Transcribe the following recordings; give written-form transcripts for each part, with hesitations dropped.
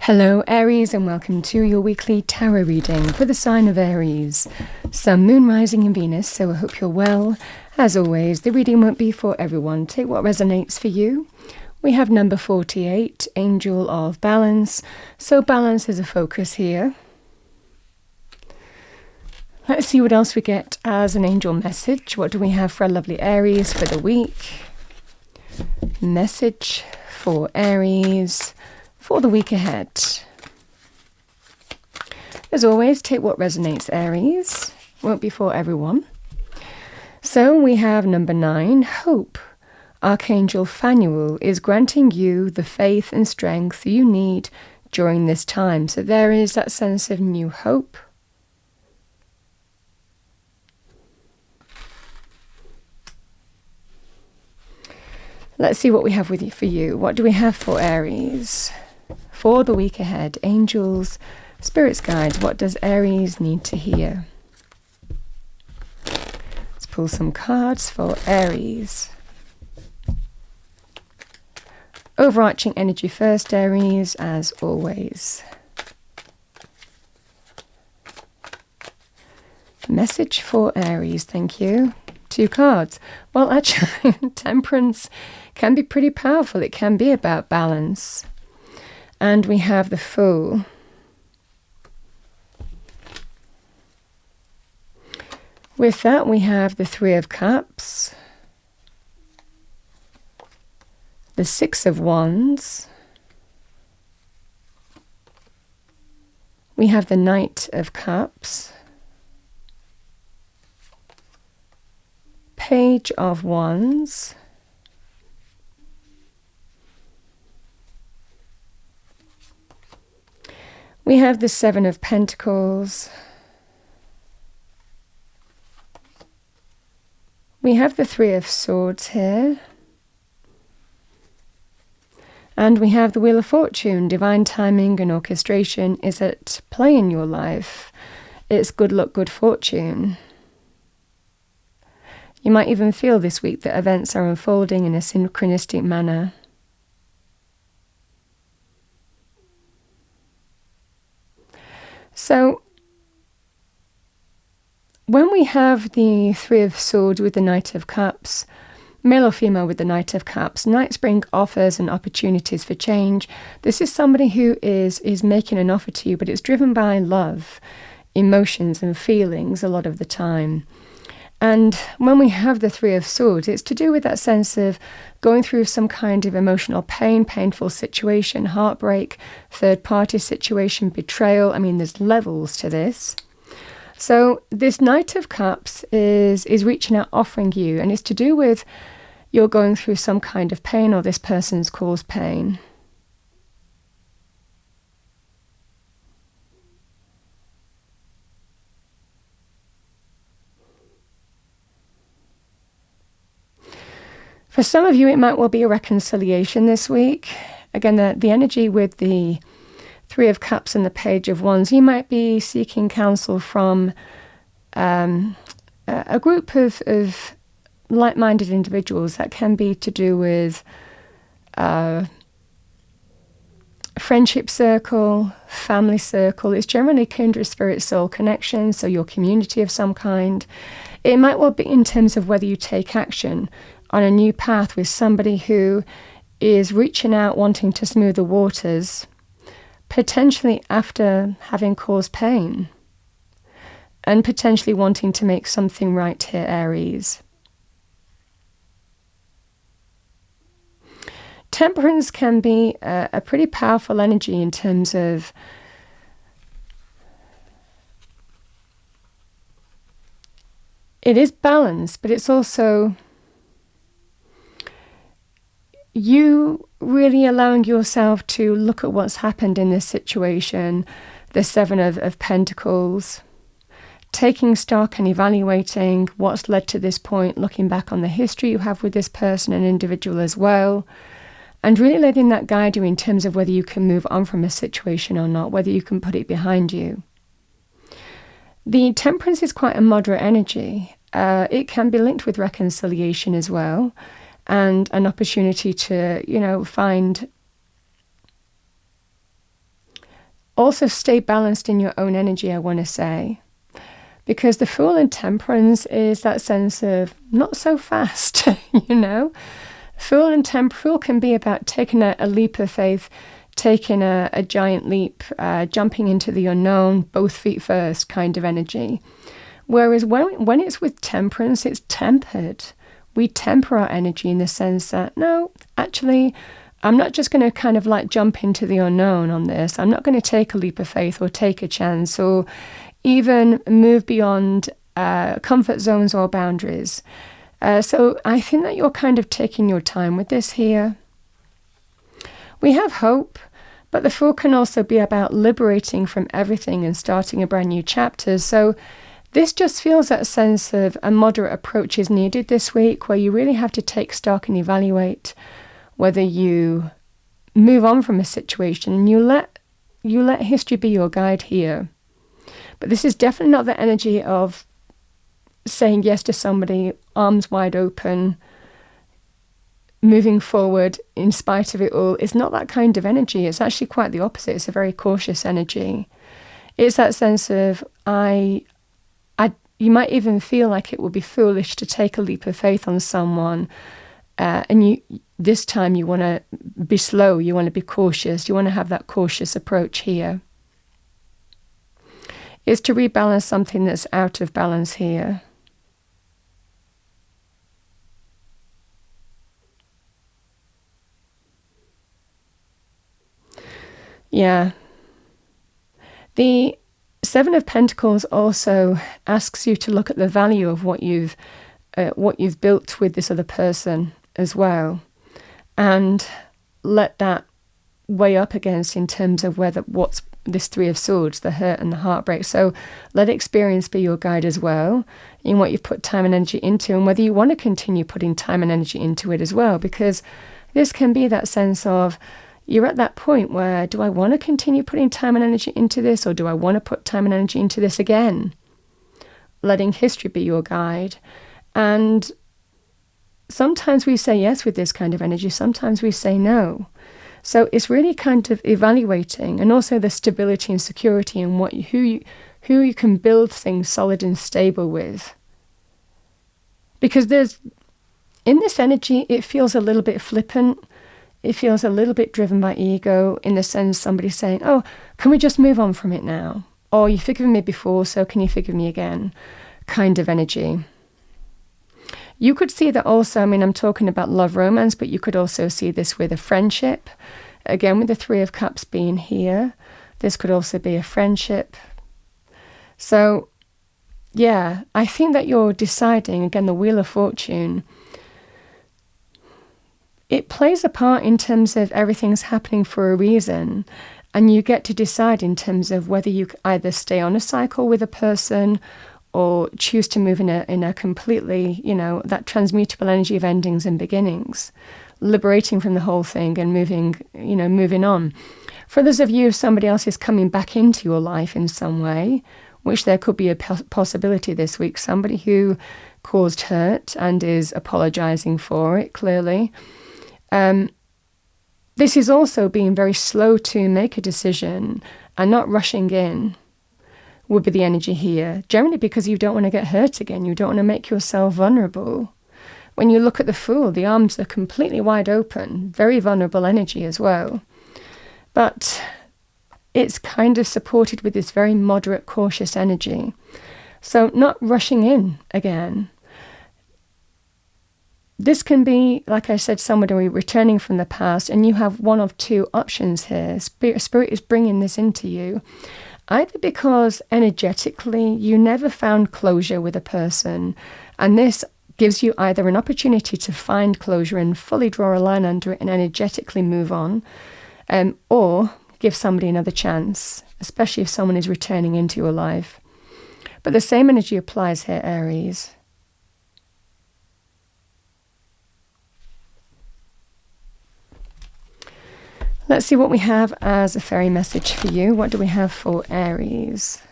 Hello Aries, and welcome to your weekly tarot reading for the sign of Aries. Sun, Moon, Rising and Venus, so I hope you're well. As always, the reading won't be for everyone. Take what resonates for you. We have number 48, Angel of Balance. So balance is a focus here. Let's see what else we get as an angel message. What do we have for our lovely Aries for the week? Message for Aries for the week ahead. As always, take what resonates, Aries. Won't be for everyone. So we have number 9, Hope. Archangel Phanuel is granting you the faith and strength you need during this time. So there is that sense of new hope. Let's see what we have for you. What do we have for Aries? For the week ahead, angels, spirits, guides, what does Aries need to hear? Let's pull some cards for Aries. Overarching energy first, Aries, as always. Message for Aries, thank you. 2 cards. Well, actually, Temperance can be pretty powerful. It can be about balance. And we have the Fool. With that, we have the 3 of Cups, the 6 of Wands, we have the Knight of Cups, Page of Wands, we have the 7 of Pentacles, we have the 3 of Swords here, and we have the Wheel of Fortune. Divine timing and orchestration is at play in your life. It's good luck, good fortune. You might even feel this week that events are unfolding in a synchronistic manner. So, when we have the 3 of Swords with the Knight of Cups, male or female with the Knight of Cups, knights bring offers and opportunities for change. This is somebody who is making an offer to you, but it's driven by love, emotions and feelings a lot of the time. And when we have the 3 of Swords, it's to do with that sense of going through some kind of emotional pain, painful situation, heartbreak, third-party situation, betrayal. I mean, there's levels to this. So this Knight of Cups is reaching out, offering you, and it's to do with you're going through some kind of pain or this person's caused pain. For some of you, it might well be a reconciliation this week. Again, the energy with the 3 of Cups and the Page of Wands, you might be seeking counsel from a group of like-minded individuals. That can be to do with friendship circle, family circle. It's generally kindred spirit soul connection, so your community of some kind. It might well be in terms of whether you take action on a new path with somebody who is reaching out, wanting to smooth the waters, potentially after having caused pain, and potentially wanting to make something right here, Aries. Temperance can be a pretty powerful energy in terms of it is balance, but it's also you really allowing yourself to look at what's happened in this situation, the 7 of Pentacles, taking stock and evaluating what's led to this point, looking back on the history you have with this person and individual as well, and really letting that guide you in terms of whether you can move on from a situation or not, whether you can put it behind you. The Temperance is quite a moderate energy. It can be linked with reconciliation as well, and an opportunity to, find Also stay balanced in your own energy, I want to say. Because the Fool and Temperance is that sense of not so fast, you know. Fool can be about taking a leap of faith, taking a giant leap, jumping into the unknown, both feet first kind of energy. Whereas when it's with Temperance, it's tempered. We temper our energy in the sense that, no, actually, I'm not just going to kind of like jump into the unknown on this. I'm not going to take a leap of faith or take a chance or even move beyond comfort zones or boundaries. So I think that you're kind of taking your time with this here. We have hope, but the Fool can also be about liberating from everything and starting a brand new chapter. So this just feels that sense of a moderate approach is needed this week, where you really have to take stock and evaluate whether you move on from a situation and you let history be your guide here. But this is definitely not the energy of saying yes to somebody, arms wide open, moving forward in spite of it all. It's not that kind of energy. It's actually quite the opposite. It's a very cautious energy. It's that sense of you might even feel like it would be foolish to take a leap of faith on someone, and this time you want to be slow, you want to be cautious, you want to have that cautious approach here. It's to rebalance something that's out of balance here. Yeah. The Seven of Pentacles also asks you to look at the value of what you've built with this other person as well, and let that weigh up against in terms of what's this Three of Swords, the hurt and the heartbreak. So let experience be your guide as well in what you've put time and energy into, and whether you want to continue putting time and energy into it as well, because this can be that sense of you're at that point where, do I want to continue putting time and energy into this, or do I want to put time and energy into this again? Letting history be your guide. And sometimes we say yes with this kind of energy, sometimes we say no. So it's really kind of evaluating, and also the stability and security in who you can build things solid and stable with. Because in this energy, it feels a little bit flippant. It feels a little bit driven by ego, in the sense somebody saying, oh, can we just move on from it now? Or you've forgiven me before, so can you forgive me again? Kind of energy. You could see that also, I'm talking about love romance, but you could also see this with a friendship. Again, with the Three of Cups being here, this could also be a friendship. So, yeah, I think that you're deciding, again, the Wheel of Fortune, it plays a part in terms of everything's happening for a reason, and you get to decide in terms of whether you either stay on a cycle with a person or choose to move in a completely, that transmutable energy of endings and beginnings, liberating from the whole thing and moving on. For others of you, if somebody else is coming back into your life in some way, which there could be a possibility this week, somebody who caused hurt and is apologizing for it, clearly. This is also being very slow to make a decision and not rushing in would be the energy here. Generally because you don't want to get hurt again. You don't want to make yourself vulnerable. When you look at the Fool, the arms are completely wide open. Very vulnerable energy as well. But it's kind of supported with this very moderate, cautious energy. So not rushing in again. This can be, like I said, somebody returning from the past, and you have one of two options here. Spirit is bringing this into you, either because energetically you never found closure with a person, and this gives you either an opportunity to find closure and fully draw a line under it and energetically move on, or give somebody another chance, especially if someone is returning into your life. But the same energy applies here, Aries. Let's see what we have as a fairy message for you. What do we have for Aries?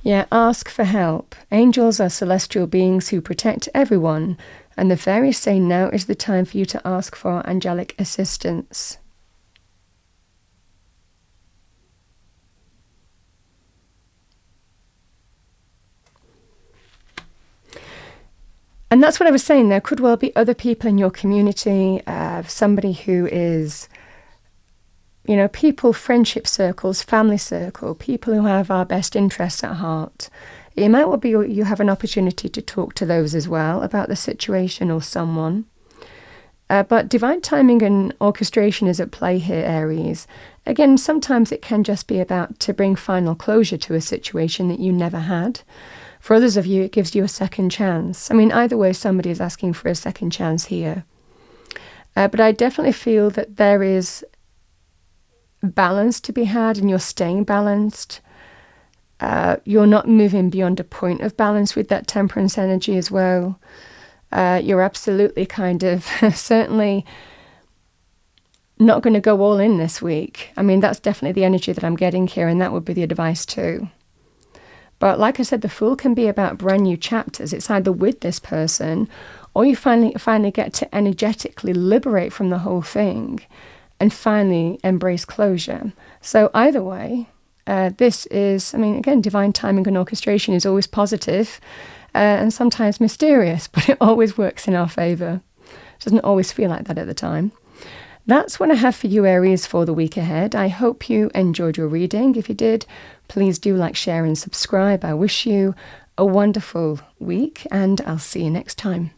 Yeah, ask for help. Angels are celestial beings who protect everyone And the fairies say now is the time for you to ask for angelic assistance. And that's what I was saying. There could well be other people in your community, somebody who is, people, friendship circles, family circle, people who have our best interests at heart. It might well be you have an opportunity to talk to those as well about the situation or someone. But divine timing and orchestration is at play here, Aries. Again, sometimes it can just be about to bring final closure to a situation that you never had. For others of you, it gives you a second chance. I mean, either way, somebody is asking for a second chance here. But I definitely feel that there is balance to be had, and you're staying balanced. You're not moving beyond a point of balance with that temperance energy as well. You're absolutely kind of certainly not going to go all in this week. I mean, that's definitely the energy that I'm getting here, and that would be the advice too. But like I said, the Fool can be about brand new chapters. It's either with this person, or you finally get to energetically liberate from the whole thing and finally embrace closure. So either way, this is, again, divine timing and orchestration is always positive, and sometimes mysterious, but it always works in our favour. It doesn't always feel like that at the time. That's what I have for you, Aries, for the week ahead. I hope you enjoyed your reading. If you did, please do like, share and subscribe. I wish you a wonderful week, and I'll see you next time.